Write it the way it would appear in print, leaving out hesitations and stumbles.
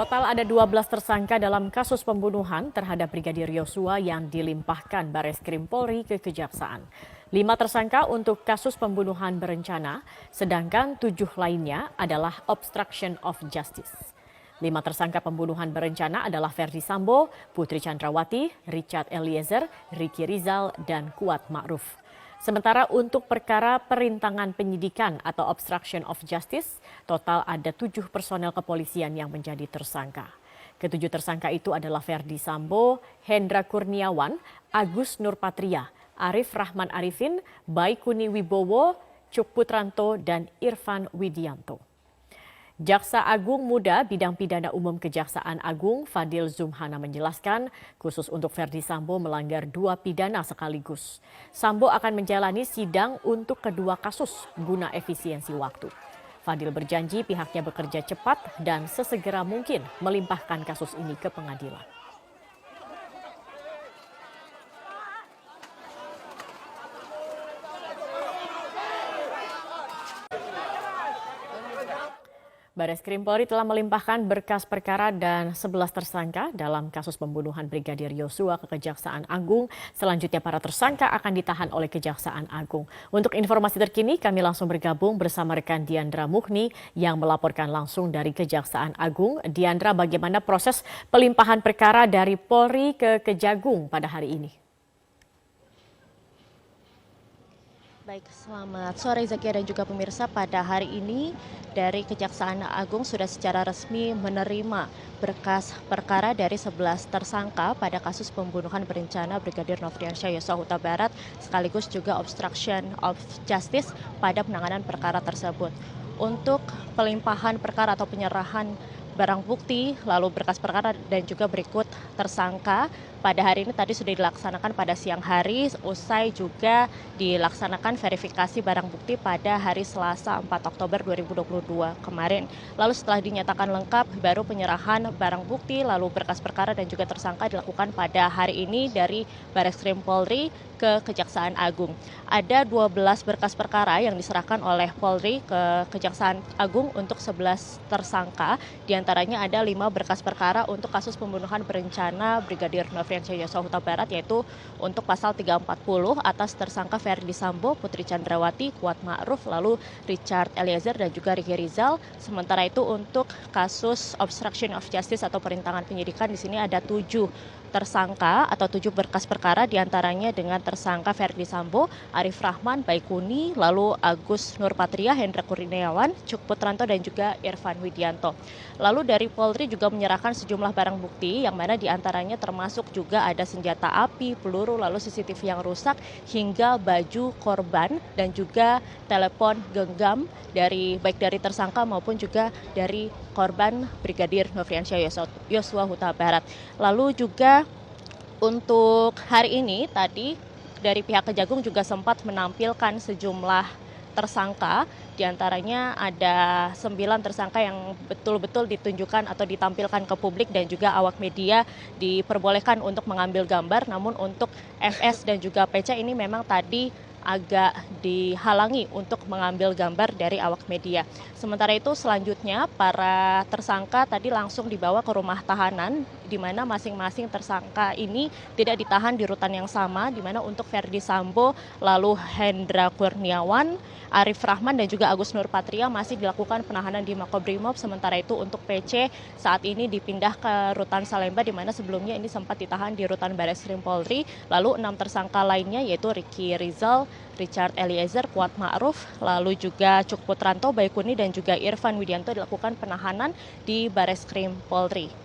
Total ada 12 tersangka dalam kasus pembunuhan terhadap Brigadir Yosua yang dilimpahkan Bareskrim Polri ke Kejaksaan. 5 tersangka untuk kasus pembunuhan berencana, sedangkan 7 lainnya adalah obstruction of justice. 5 tersangka pembunuhan berencana adalah Ferdi Sambo, Putri Chandrawati, Richard Eliezer, Ricky Rizal, dan Kuat Ma'ruf. Sementara untuk perkara perintangan penyidikan atau obstruction of justice, total ada 7 personel kepolisian yang menjadi tersangka. Ketujuh tersangka itu adalah Ferdi Sambo, Hendra Kurniawan, Agus Nurpatria, Arif Rahman Arifin, Baikuni Wibowo, Cuk Putranto, dan Irfan Widianto. Jaksa Agung Muda Bidang Pidana Umum Kejaksaan Agung Fadil Zumhana menjelaskan khusus untuk Ferdi Sambo melanggar 2 pidana sekaligus. Sambo akan menjalani sidang untuk kedua kasus guna efisiensi waktu. Fadil berjanji pihaknya bekerja cepat dan sesegera mungkin melimpahkan kasus ini ke pengadilan. Bareskrim Polri telah melimpahkan berkas perkara dan 11 tersangka dalam kasus pembunuhan Brigadir Yosua ke Kejaksaan Agung. Selanjutnya para tersangka akan ditahan oleh Kejaksaan Agung. Untuk informasi terkini kami langsung bergabung bersama rekan Diandra Muhni yang melaporkan langsung dari Kejaksaan Agung. Diandra, bagaimana proses pelimpahan perkara dari Polri ke Kejagung pada hari ini? Baik, selamat sore Zakia dan juga pemirsa. Pada hari ini dari Kejaksaan Agung sudah secara resmi menerima berkas perkara dari 11 tersangka pada kasus pembunuhan berencana Brigadir Nofriansyah Yosua Huta Barat sekaligus juga obstruction of justice pada penanganan perkara tersebut. Untuk pelimpahan perkara atau penyerahan barang bukti, lalu berkas perkara dan juga berikut tersangka pada hari ini tadi sudah dilaksanakan pada siang hari, usai juga dilaksanakan verifikasi barang bukti pada hari Selasa 4 Oktober 2022 kemarin. Lalu setelah dinyatakan lengkap, baru penyerahan barang bukti, lalu berkas perkara dan juga tersangka dilakukan pada hari ini dari Bareskrim Polri ke Kejaksaan Agung. Ada 12 berkas perkara yang diserahkan oleh Polri ke Kejaksaan Agung untuk 11 tersangka. Di antaranya ada 5 berkas perkara untuk kasus pembunuhan berencana Brigadir Nofriansyah Yosua Huta Barat, yaitu untuk pasal 340 atas tersangka Ferdi Sambo, Putri Chandrawati, Kuat Ma'ruf, lalu Richard Eliezer dan juga Ricky Rizal. Sementara itu untuk kasus obstruction of justice atau perintangan penyidikan di sini ada 7 tersangka atau 7 berkas perkara, diantaranya dengan tersangka Ferdi Sambo, Arif Rahman, Baikuni, lalu Agus Nurpatria, Hendra Kurniawan, Cuk Putranto dan juga Irfan Widianto. Lalu dari Polri juga menyerahkan sejumlah barang bukti yang mana diantaranya termasuk juga ada senjata api, peluru, lalu CCTV yang rusak hingga baju korban dan juga telepon genggam baik dari tersangka maupun juga dari korban Brigadir Nofriansyah Yosua Huta Barat. Lalu juga untuk hari ini tadi dari pihak Kejagung juga sempat menampilkan sejumlah tersangka, diantaranya ada 9 tersangka yang betul-betul ditunjukkan atau ditampilkan ke publik dan juga awak media diperbolehkan untuk mengambil gambar. Namun untuk FS dan juga PC ini memang tadi agak dihalangi untuk mengambil gambar dari awak media. Sementara itu selanjutnya para tersangka tadi langsung dibawa ke rumah tahanan, di mana masing-masing tersangka ini tidak ditahan di rutan yang sama, di mana untuk Ferdi Sambo, lalu Hendra Kurniawan, Arif Rahman dan juga Agus Nurpatria masih dilakukan penahanan di Makobrimob. Sementara itu untuk PC saat ini dipindah ke rutan Salemba, di mana sebelumnya ini sempat ditahan di rutan Bareskrim Polri. Lalu 6 tersangka lainnya yaitu Ricky Rizal, Richard Eliezer, Kuat Ma'ruf, lalu juga Cuk Putranto, Baikuni dan juga Irfan Widianto dilakukan penahanan di Bareskrim Polri.